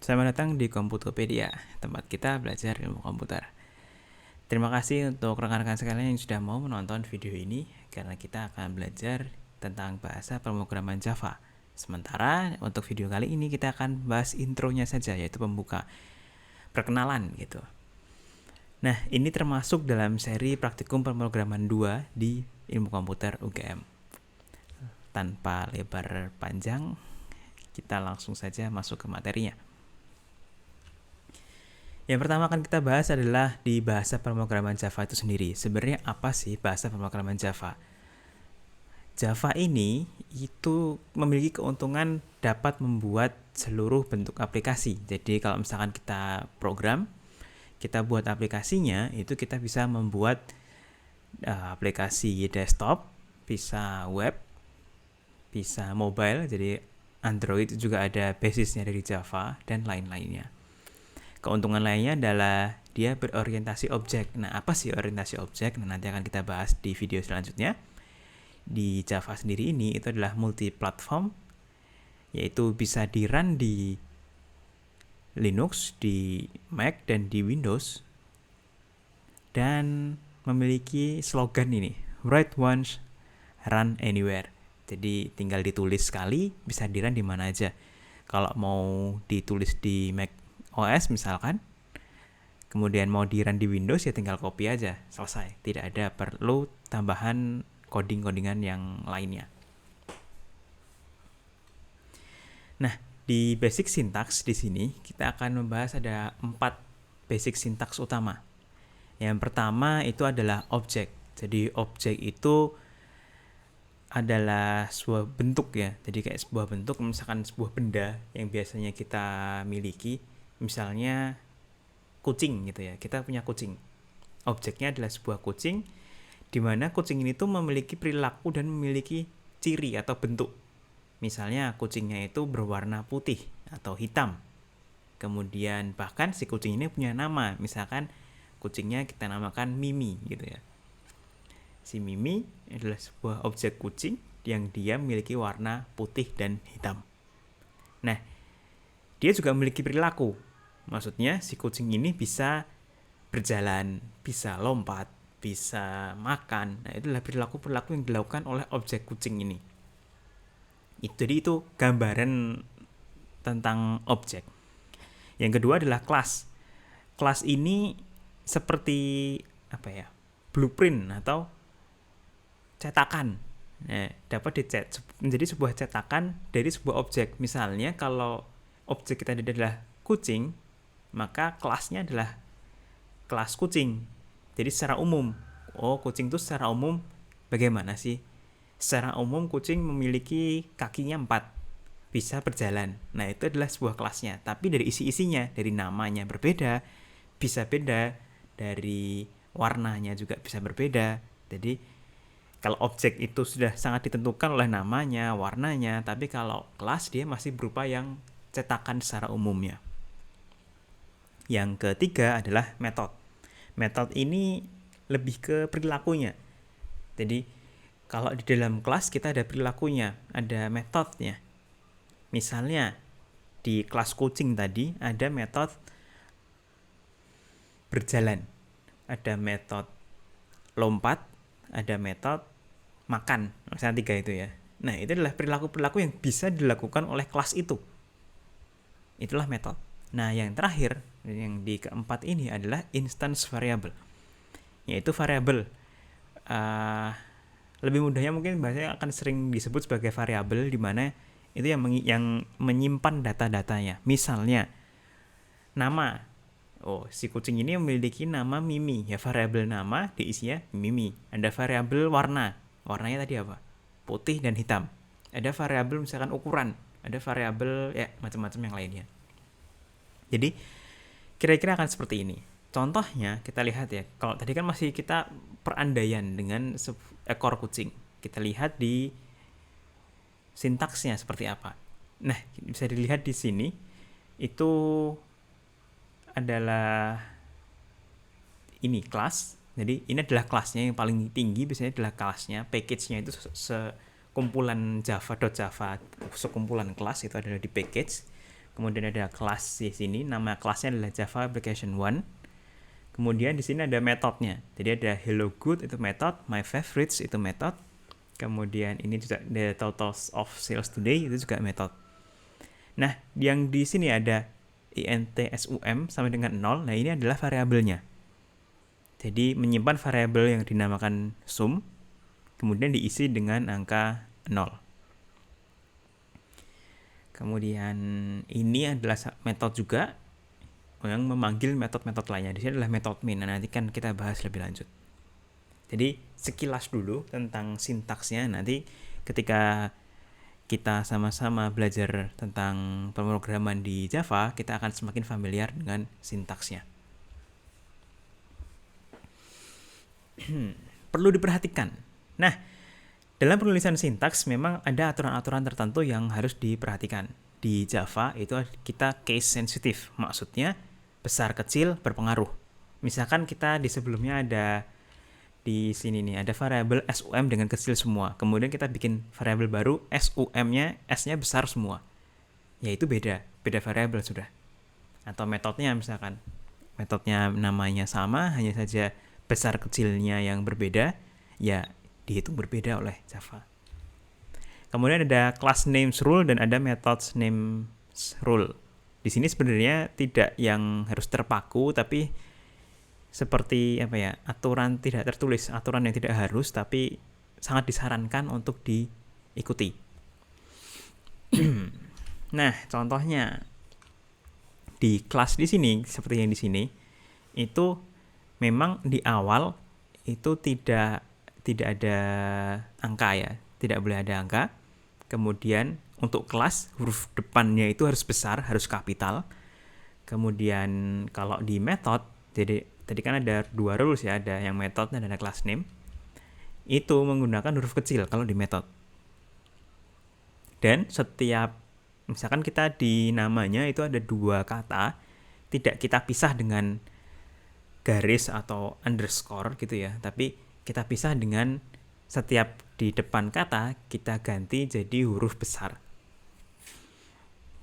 Selamat datang di Komputopedia, tempat kita belajar ilmu komputer. Terima kasih untuk rekan-rekan sekalian yang sudah mau menonton video ini, karena kita akan belajar tentang bahasa pemrograman Java. Sementara untuk video kali ini kita akan bahas intronya saja, yaitu pembuka, perkenalan gitu. Nah, ini termasuk dalam seri praktikum pemrograman 2 di ilmu komputer UGM. Tanpa lebar panjang, kita langsung saja masuk ke materinya. Yang pertama akan kita bahas adalah di bahasa pemrograman Java itu sendiri. Sebenarnya apa sih bahasa pemrograman Java? Java ini itu memiliki keuntungan dapat membuat seluruh bentuk aplikasi. Jadi kalau misalkan kita program, kita buat aplikasinya, itu kita bisa membuat aplikasi desktop, bisa web, bisa mobile, jadi Android juga ada basisnya dari Java, dan lain-lainnya. Keuntungan lainnya adalah dia berorientasi objek. Nah, apa sih orientasi objek? Nah, nanti akan kita bahas di video selanjutnya. Di Java sendiri ini itu adalah multi-platform, yaitu bisa di-run di Linux, di Mac, dan di Windows. Dan memiliki slogan ini, write once, run anywhere. Jadi tinggal ditulis sekali, bisa di-run di mana aja. Kalau mau ditulis di Mac OS misalkan, kemudian mau di-run di Windows, ya tinggal copy aja, selesai. Tidak ada perlu tambahan coding-codingan yang lainnya. Nah, di basic syntax di sini kita akan membahas ada 4 basic syntax utama. Yang pertama itu adalah objek. Jadi objek itu adalah sebuah bentuk ya. Jadi kayak sebuah bentuk, misalkan sebuah benda yang biasanya kita miliki, misalnya kucing gitu ya. Kita punya kucing. Objeknya adalah sebuah kucing, di mana kucing ini tuh memiliki perilaku dan memiliki ciri atau bentuk. Misalnya kucingnya itu berwarna putih atau hitam. Kemudian bahkan si kucing ini punya nama. Misalkan kucingnya kita namakan Mimi gitu ya. Si Mimi adalah sebuah objek kucing yang dia memiliki warna putih dan hitam. Nah, dia juga memiliki perilaku. Maksudnya si kucing ini bisa berjalan, bisa lompat, bisa makan. Nah, itu adalah perilaku-perilaku yang dilakukan oleh objek kucing ini. Jadi itu gambaran tentang objek. Yang kedua adalah kelas. Kelas ini seperti apa ya? Blueprint atau cetakan. Nah, dapat dicat menjadi sebuah cetakan dari sebuah objek. Misalnya kalau objek kita adalah kucing, maka kelasnya adalah kelas kucing. Jadi secara umum, kucing itu secara umum bagaimana sih? Secara umum kucing memiliki kakinya 4, bisa berjalan. Nah, itu adalah sebuah kelasnya. Tapi dari isi-isinya, dari namanya berbeda, bisa beda, dari warnanya juga bisa berbeda. Jadi kalau objek itu sudah sangat ditentukan oleh namanya, warnanya, tapi kalau kelas dia masih berupa yang cetakan secara umumnya. Yang ketiga adalah method. Method ini lebih ke perilakunya. Jadi kalau di dalam kelas kita ada perilakunya, ada metodnya. Misalnya di kelas kucing tadi ada metode berjalan, ada metode lompat, ada metode makan, misalnya 3 itu ya. Nah, itu adalah perilaku-perilaku yang bisa dilakukan oleh kelas itu. Itulah metode. Nah, yang terakhir, yang di keempat ini adalah instance variable, yaitu variabel. Lebih mudahnya mungkin bahasanya akan sering disebut sebagai variabel, di mana itu yang menyimpan data-datanya. Misalnya nama. Si kucing ini memiliki nama Mimi. Ya, variabel nama diisinya Mimi. Ada variabel warna. Warnanya tadi apa? Putih dan hitam. Ada variabel misalkan ukuran. Ada variabel ya macam-macam yang lainnya. Jadi kira-kira akan seperti ini. Contohnya kita lihat ya. Kalau tadi kan masih kita perandaian dengan ekor kucing. Kita lihat di sintaksnya seperti apa. Nah, bisa dilihat di sini itu adalah ini kelas. Jadi ini adalah kelasnya yang paling tinggi, biasanya adalah kelasnya. Package-nya itu sekumpulan Java, sekumpulan kelas itu adalah di package. Kemudian ada kelas di sini, nama kelasnya adalah Java Application 1. Kemudian di sini ada metodenya. Jadi ada hello good itu metode, my favorites itu metode. Kemudian ini juga the totals of sales today itu juga metode. Nah, yang di sini ada int sum sama dengan 0. Nah, ini adalah variabelnya. Jadi menyimpan variabel yang dinamakan sum, kemudian diisi dengan angka 0. Kemudian ini adalah metode juga yang memanggil metode-metode lainnya. Di sini adalah metode main. Nah, nanti kan kita bahas lebih lanjut. Jadi sekilas dulu tentang sintaksnya. Nanti ketika kita sama-sama belajar tentang pemrograman di Java, kita akan semakin familiar dengan sintaksnya. Perlu diperhatikan. Nah, dalam penulisan sintaks memang ada aturan-aturan tertentu yang harus diperhatikan. Di Java itu kita case sensitive, maksudnya besar kecil berpengaruh. Misalkan kita di sebelumnya ada di sini nih ada variabel sum dengan kecil semua. Kemudian kita bikin variabel baru sum-nya s-nya besar semua. Ya itu beda variabel sudah. Atau metodenya misalkan metodenya namanya sama, hanya saja besar kecilnya yang berbeda, ya dihitung berbeda oleh Java. Kemudian ada class names rule dan ada methods names rule. Di sini sebenarnya tidak yang harus terpaku, tapi seperti aturan tidak tertulis, aturan yang tidak harus, tapi sangat disarankan untuk diikuti. Nah, contohnya di kelas di sini seperti yang di sini itu memang di awal itu tidak ada angka ya, tidak boleh ada angka. Kemudian untuk kelas huruf depannya itu harus besar, harus kapital. Kemudian kalau di method, jadi tadi kan ada dua rules ya, ada yang method dan ada class name. Itu menggunakan huruf kecil kalau di method. Dan setiap misalkan kita di namanya itu ada dua kata, tidak kita pisah dengan garis atau underscore gitu ya, tapi kita pisah dengan setiap di depan kata kita ganti jadi huruf besar.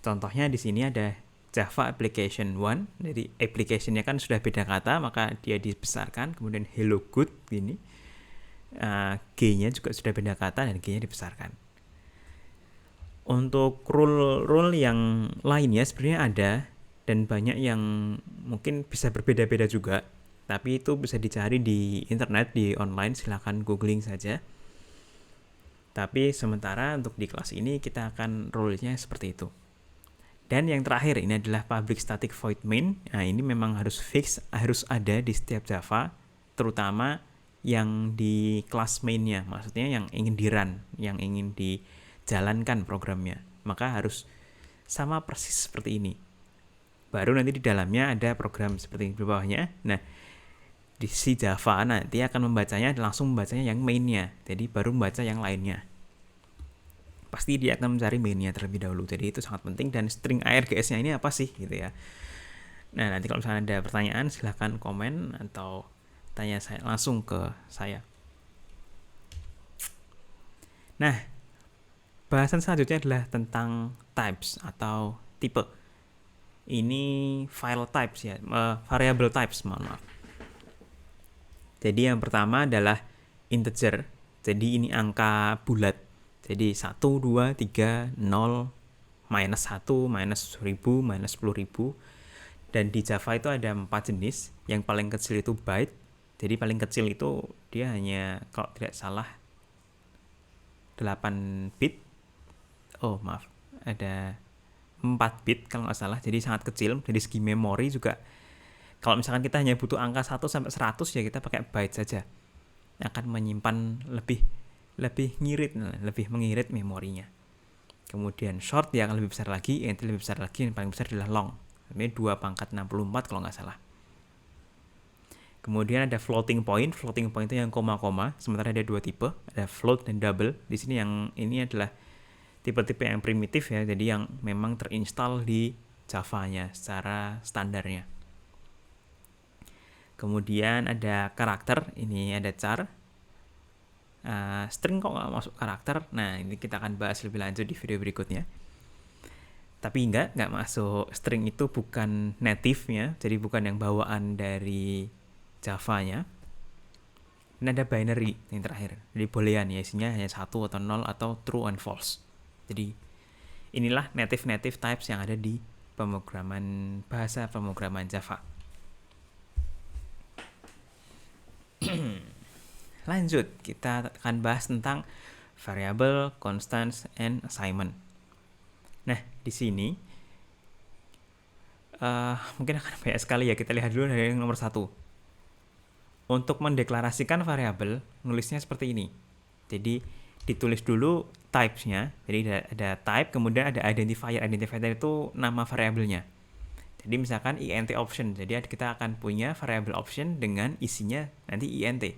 Contohnya di sini ada Java Application 1, jadi application-nya kan sudah beda kata, maka dia dibesarkan. Kemudian hello good gini, G-nya juga sudah beda kata dan G-nya dibesarkan. Untuk rule yang lainnya sebenarnya ada, dan banyak yang mungkin bisa berbeda-beda juga, tapi itu bisa dicari di internet, di online, silahkan googling saja. Tapi sementara untuk di kelas ini kita akan rule-nya seperti itu. Dan yang terakhir ini adalah public static void main. Nah, ini memang harus fix, harus ada di setiap Java, terutama yang di kelas main-nya, maksudnya yang ingin di-run, yang ingin dijalankan programnya. Maka harus sama persis seperti ini. Baru nanti di dalamnya ada program seperti di bawahnya. Nah, di si Java nanti akan membacanya, langsung membacanya yang mainnya, jadi baru membaca yang lainnya. Pasti dia akan mencari mainnya terlebih dahulu, jadi itu sangat penting. Dan string args-nya ini apa sih gitu ya. Nah, nanti kalau misalnya ada pertanyaan silahkan komen atau tanya saya langsung ke saya. Nah, bahasan selanjutnya adalah tentang types atau tipe. Ini file types ya, variable types, mohon maaf. Jadi yang pertama adalah integer. Jadi ini angka bulat. Jadi 1, 2, 3, 0, minus 1, minus 1000, minus 10.000. Dan di Java itu ada 4 jenis. Yang paling kecil itu byte. Jadi paling kecil itu dia hanya, kalau tidak salah, 8 bit. Oh maaf, ada 4 bit kalau nggak salah. Jadi sangat kecil. Dari segi memori juga, kalau misalkan kita hanya butuh angka 1 sampai 100 ya kita pakai byte saja. Akan menyimpan lebih mengirit memorinya. Kemudian short dia akan lebih besar lagi, int lebih besar lagi, yang paling besar adalah long. Ini 2 pangkat 64 kalau nggak salah. Kemudian ada floating point. Floating point itu yang koma-koma. Sementara ada 2 tipe, ada float dan double. Di sini yang ini adalah tipe-tipe yang primitif ya, jadi yang memang terinstall di Java-nya secara standarnya. Kemudian ada karakter, ini ada char. String kok nggak masuk karakter? Nah, ini kita akan bahas lebih lanjut di video berikutnya. Tapi nggak masuk. String itu bukan native-nya, jadi bukan yang bawaan dari Java-nya. Ini ada binary yang terakhir, jadi boolean ya, isinya hanya 1 atau 0 atau true and false. Jadi inilah native types yang ada di bahasa pemrograman Java. Lanjut, kita akan bahas tentang variable, constants, and assignment. Nah, di sini mungkin akan banyak sekali ya. Kita lihat dulu dari yang nomor 1. Untuk mendeklarasikan variabel, nulisnya seperti ini. Jadi ditulis dulu types-nya. Jadi ada type, kemudian ada identifier. Identifier itu nama variabelnya. Jadi misalkan int option. Jadi kita akan punya variabel option dengan isinya nanti int.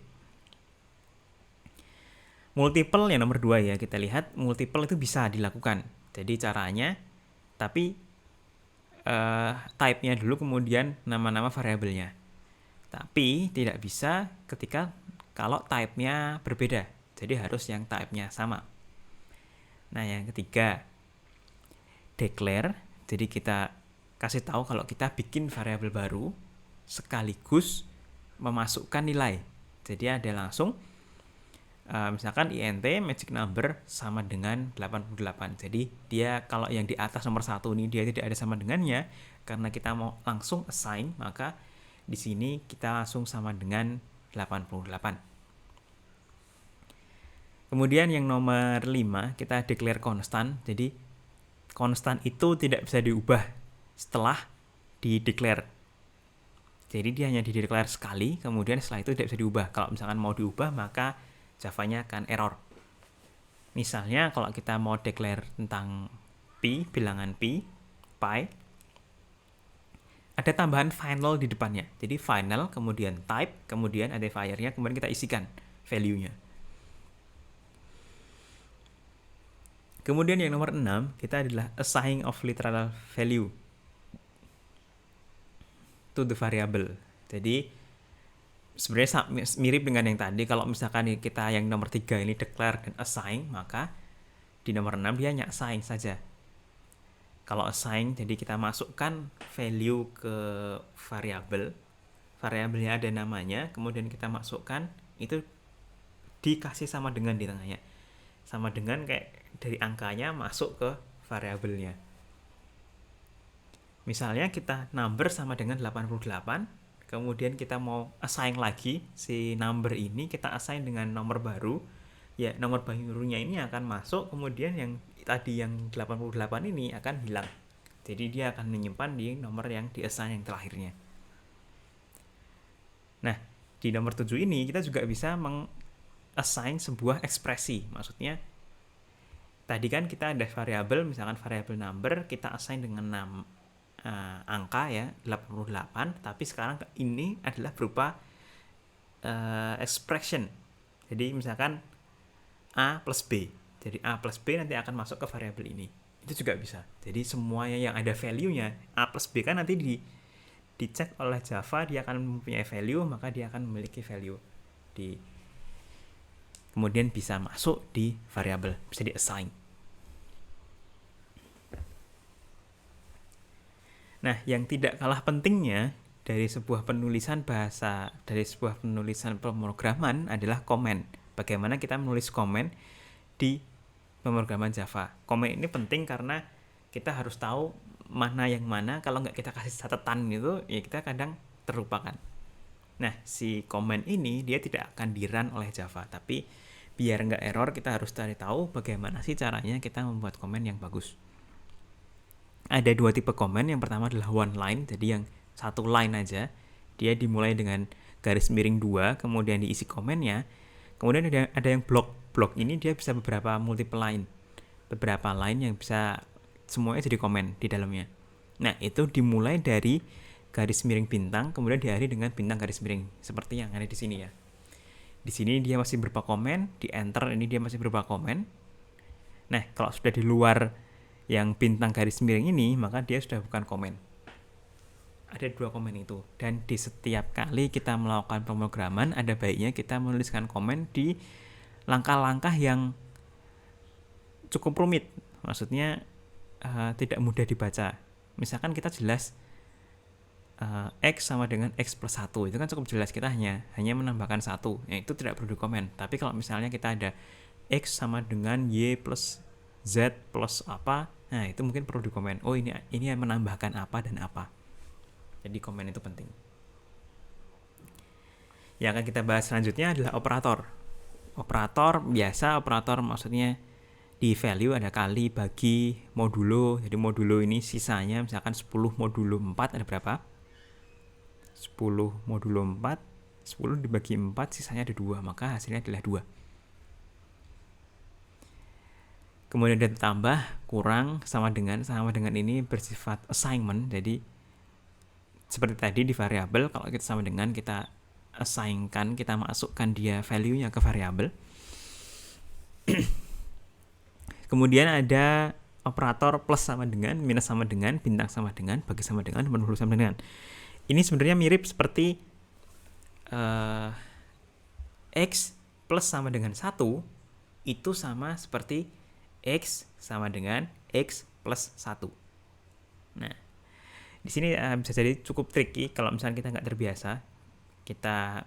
Multiple yang nomor 2 ya, kita lihat multiple itu bisa dilakukan. Jadi caranya, tapi type-nya dulu kemudian nama-nama variabelnya. Tapi tidak bisa kalau type-nya berbeda. Jadi harus yang type-nya sama. Nah, yang ketiga, declare. Jadi kita kasih tahu kalau kita bikin variabel baru sekaligus memasukkan nilai. Jadi ada langsung misalkan int magic number sama dengan 88. Jadi dia kalau yang di atas nomor 1 ini dia tidak ada sama dengannya, karena kita mau langsung assign, maka di sini kita langsung sama dengan 88. Kemudian yang nomor 5, kita declare constant. Jadi constant itu tidak bisa diubah setelah di-declare. Jadi dia hanya di-declare sekali, kemudian setelah itu tidak bisa diubah. Kalau misalkan mau diubah, maka Java-nya akan error. Misalnya kalau kita mau declare tentang pi, bilangan pi, ada tambahan final di depannya. Jadi final, kemudian type, kemudian identifier-nya, kemudian kita isikan value-nya. Kemudian yang nomor 6, kita adalah assign of literal value to the variable. Jadi sebenarnya mirip dengan yang tadi. Kalau misalkan kita yang nomor 3 ini declare dan assign, maka di nomor 6 dia hanya assign saja. Kalau assign, jadi kita masukkan value ke variabelnya ada namanya, kemudian kita masukkan, itu dikasih sama dengan di tengahnya. Sama dengan kayak dari angkanya masuk ke variabelnya. Misalnya kita number sama dengan 88, kemudian kita mau assign lagi si number ini, kita assign dengan nomor baru, ya nomor barunya ini akan masuk, kemudian yang tadi yang 88 ini akan hilang. Jadi dia akan menyimpan di nomor yang di-assign yang terakhirnya. Nah, di nomor 7 ini kita juga bisa meng-assign sebuah ekspresi. Maksudnya, tadi kan kita ada variabel, misalkan variabel number, kita assign dengan angka ya, 88, tapi sekarang ini adalah berupa expression. Jadi misalkan A plus B. Jadi A plus B nanti akan masuk ke variabel ini. Itu juga bisa. Jadi semuanya yang ada value-nya, A plus B kan nanti dicek oleh Java, dia akan mempunyai value, maka dia akan memiliki value. Kemudian bisa masuk di variabel, bisa di-assign. Nah, yang tidak kalah pentingnya dari sebuah penulisan pemrograman adalah komen. Bagaimana kita menulis komen di pemrograman Java. Komen ini penting karena kita harus tahu mana yang mana. Kalau nggak kita kasih catatan gitu, ya kita kadang terlupakan. Nah, si komen ini dia tidak akan di-run oleh Java, tapi biar nggak error, kita harus cari tahu bagaimana sih caranya kita membuat komen yang bagus. Ada 2 tipe komen. Yang pertama adalah one line, jadi yang satu line aja. Dia dimulai dengan garis miring 2, kemudian diisi komennya. Kemudian ada yang block. Block ini dia bisa multiple line. Beberapa line yang bisa semuanya jadi komen di dalamnya. Nah, itu dimulai dari garis miring bintang, kemudian diakhiri dengan bintang garis miring. Seperti yang ada di sini ya. Di sini dia masih berupa komen, di enter ini dia masih berupa komen. Nah, kalau sudah di luar yang bintang garis miring ini, maka dia sudah bukan komen. Ada 2 komen itu. Dan di setiap kali kita melakukan pemrograman, ada baiknya kita menuliskan komen di langkah-langkah yang cukup rumit. Maksudnya tidak mudah dibaca. Misalkan kita jelas X sama dengan X plus 1, itu kan cukup jelas, kita hanya menambahkan 1, ya itu tidak perlu dikomen. Tapi kalau misalnya kita ada X sama dengan Y plus Z plus apa, nah itu mungkin perlu dikomen. Oh ini menambahkan apa dan apa. Jadi komen itu penting. Yang akan kita bahas selanjutnya adalah operator. Operator biasa, operator maksudnya di value ada kali, bagi, modulo. Jadi modulo ini sisanya misalkan 10 modulo 4 ada berapa? 10 modulo 4, 10 dibagi 4 sisanya ada 2, maka hasilnya adalah 2. Kemudian ada tambah, kurang, sama dengan ini bersifat assignment. Jadi seperti tadi di variabel, kalau kita sama dengan, kita assign-kan, kita masukkan dia value-nya ke variabel. Kemudian ada operator plus sama dengan, minus sama dengan, bintang sama dengan, bagi sama dengan, penulis sama dengan. Ini sebenarnya mirip seperti X plus sama dengan 1 itu sama seperti X sama dengan X plus 1. Nah, di sini bisa jadi cukup tricky kalau misalnya kita nggak terbiasa. Kita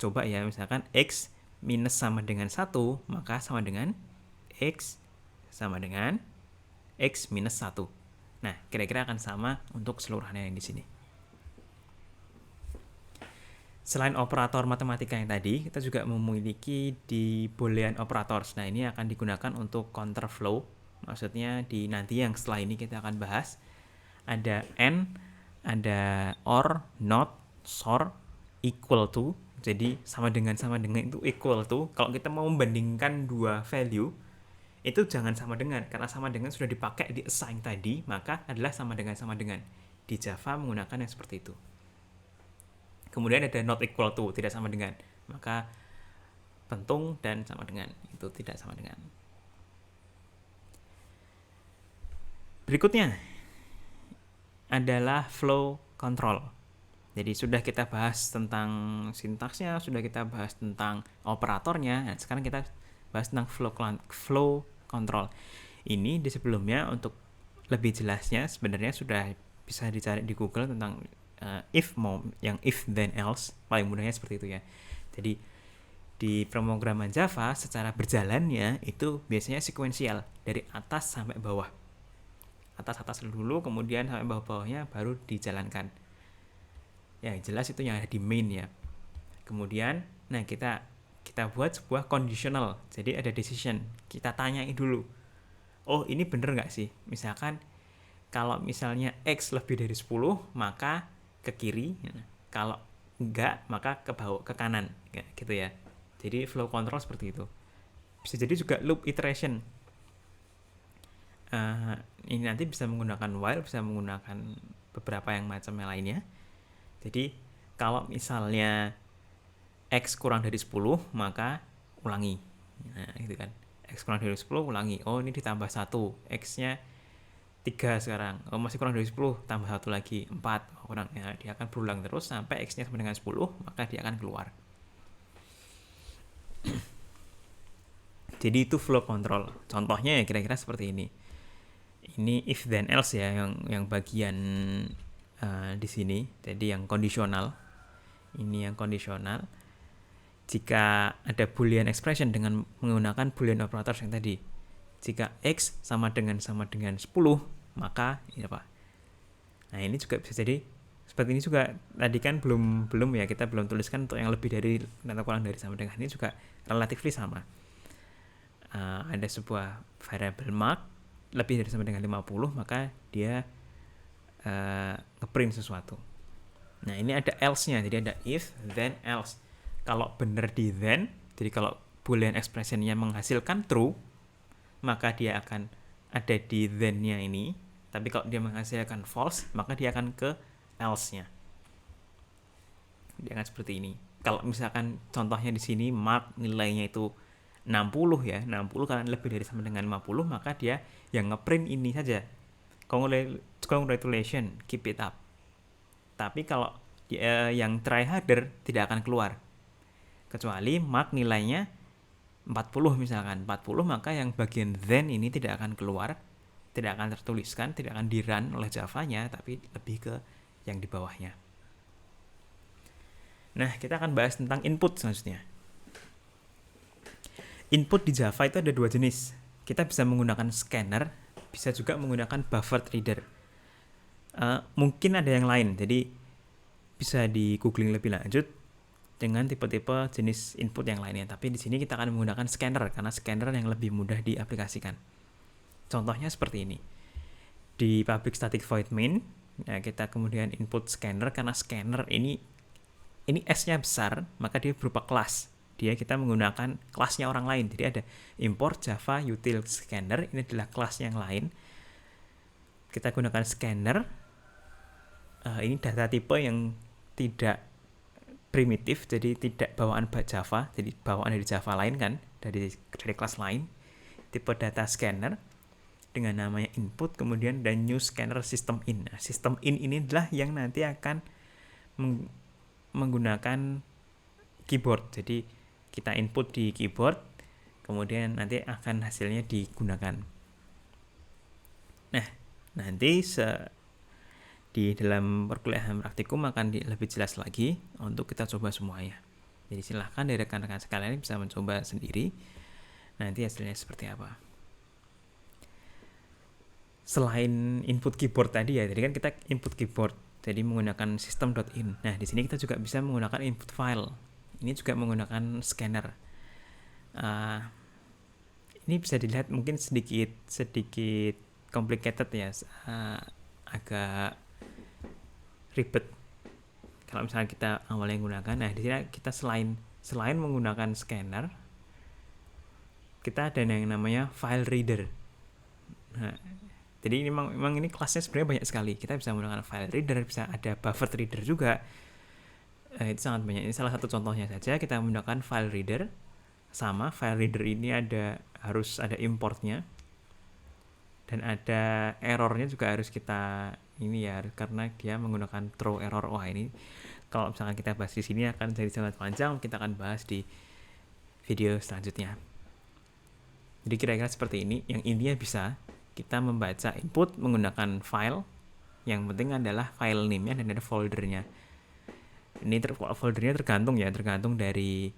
coba ya, misalkan X minus sama dengan 1, maka sama dengan X sama dengan X minus 1. Nah, kira-kira akan sama untuk seluruhnya yang di sini. Selain operator matematika yang tadi, kita juga memiliki di boolean operators. Nah, ini akan digunakan untuk counterflow. Maksudnya di nanti yang setelah ini kita akan bahas. Ada and, ada or, not, sort, equal to. Jadi sama dengan itu equal to. Kalau kita mau membandingkan dua value, itu jangan sama dengan. Karena sama dengan sudah dipakai di assign tadi, maka adalah sama dengan. Di Java menggunakan yang seperti itu. Kemudian ada not equal to, tidak sama dengan. Maka pentung dan sama dengan, itu tidak sama dengan. Berikutnya adalah flow control. Jadi sudah kita bahas tentang sintaksnya, sudah kita bahas tentang operatornya. Nah, sekarang kita bahas tentang flow control. Ini di sebelumnya untuk lebih jelasnya sebenarnya sudah bisa dicari di Google tentang yang if then else, paling mudahnya seperti itu ya. Jadi di pemrograman Java secara berjalannya itu biasanya sekuensial dari atas sampai bawah. Atas dulu, kemudian sampai bawah-bawahnya baru dijalankan. Ya jelas itu yang ada di main ya. Kemudian nah kita buat sebuah conditional. Jadi ada decision. Kita tanyain dulu. Oh, ini bener nggak sih? Misalkan kalau misalnya X lebih dari 10, maka ke kiri, kalau enggak maka ke bawah, ke kanan, ya, gitu ya. Jadi flow control seperti itu. Bisa jadi juga loop iteration. Ini nanti bisa menggunakan while, bisa menggunakan beberapa yang macamnya lainnya. Jadi kalau misalnya X kurang dari 10, maka ulangi. Nah, gitu kan. X kurang dari 10 ulangi. Oh, ini ditambah 1. X-nya 3 sekarang. Oh, masih kurang dari 10, tambah 1 lagi, 4. Oh, kurang. Ya, dia akan berulang terus sampai X-nya sama dengan 10, maka dia akan keluar. Jadi itu flow control. Contohnya ya kira-kira seperti ini. Ini if then else ya, yang bagian di sini. Jadi yang kondisional. Ini yang kondisional. Jika ada boolean expression dengan menggunakan boolean operators yang tadi. Jika X sama dengan 10, maka ini apa? Nah, ini juga bisa jadi seperti ini juga. Tadi kan belum ya, kita belum tuliskan untuk yang lebih dari atau kurang dari sama dengan. Ini juga relatively sama. Ada sebuah variable mark lebih dari sama dengan 50, maka dia ngeprint sesuatu. Nah, ini ada else-nya. Jadi ada if, then, else. Kalau benar di then, jadi kalau boolean expression-nya menghasilkan true, maka dia akan ada di then-nya ini. Tapi kalau dia menghasilkan false, maka dia akan ke else-nya. Dia akan seperti ini. Kalau misalkan contohnya di sini mark nilainya itu 60 ya, 60 karena lebih dari sama dengan 50, maka dia yang ngeprint ini saja. Congratulations, keep it up. Tapi kalau yang try harder tidak akan keluar. Kecuali mark nilainya 40 misalkan, 40, maka yang bagian then ini tidak akan keluar, tidak akan tertuliskan, tidak akan di-run oleh Java-nya, tapi lebih ke yang di bawahnya. Nah, kita akan bahas tentang input selanjutnya. Input di Java itu ada dua jenis. Kita bisa menggunakan scanner, bisa juga menggunakan buffered reader. Mungkin ada yang lain, jadi bisa di googling lebih lanjut dengan tipe-tipe jenis input yang lainnya. Tapi di sini kita akan menggunakan scanner karena scanner yang lebih mudah diaplikasikan. Contohnya seperti ini. Di public static void main, ya kita kemudian input scanner karena scanner ini S-nya besar, maka dia berupa kelas. Dia kita menggunakan kelasnya orang lain. Jadi ada import Java util scanner, ini adalah kelas yang lain. Kita gunakan scanner. Ini data tipe yang tidak primitif, jadi tidak bawaan Java, jadi bawaan dari Java lain kan, dari kelas lain. Tipe data scanner dengan namanya input, kemudian dan new scanner system in. Nah, system in ini adalah yang nanti akan menggunakan keyboard. Jadi kita input di keyboard, kemudian nanti akan hasilnya digunakan. Nah, nanti di dalam perkuliahan praktikum akan lebih jelas lagi untuk kita coba semuanya. Jadi silahkan dari rekan-rekan sekalian bisa mencoba sendiri. Nanti hasilnya seperti apa. Selain input keyboard tadi ya, jadi kan kita input keyboard, jadi menggunakan system.in. Nah, di sini kita juga bisa menggunakan input file. Ini juga menggunakan scanner. Ini bisa dilihat mungkin sedikit complicated ya, agak ribet kalau misalnya kita awalnya menggunakan. Nah, di sini kita selain menggunakan scanner, kita ada yang namanya file reader. Nah, jadi memang ini kelasnya sebenarnya banyak sekali. Kita bisa menggunakan file reader, bisa ada buffered reader juga. Itu sangat banyak. Ini salah satu contohnya saja. Kita menggunakan file reader. Sama file reader ini harus ada importnya, dan ada errornya juga harus kita ini ya, karena dia menggunakan throw error. Wah, ini kalau misalkan kita bahas di sini akan jadi sangat panjang. Kita akan bahas di video selanjutnya. Jadi kira-kira seperti ini. Yang intinya bisa kita membaca input menggunakan file. Yang penting adalah file name-nya dan ada foldernya. Ini foldernya tergantung dari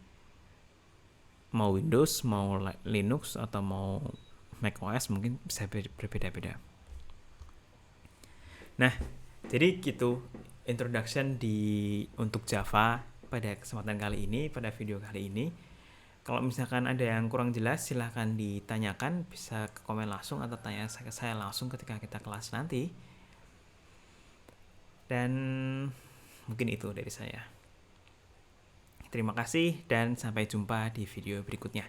mau Windows, mau Linux, atau mau macOS, mungkin bisa berbeda-beda. Nah, jadi gitu introduction untuk Java pada kesempatan kali ini, pada video kali ini. Kalau misalkan ada yang kurang jelas, silahkan ditanyakan, bisa ke komen langsung atau tanya ke saya langsung ketika kita kelas nanti. Dan mungkin itu dari saya. Terima kasih dan sampai jumpa di video berikutnya.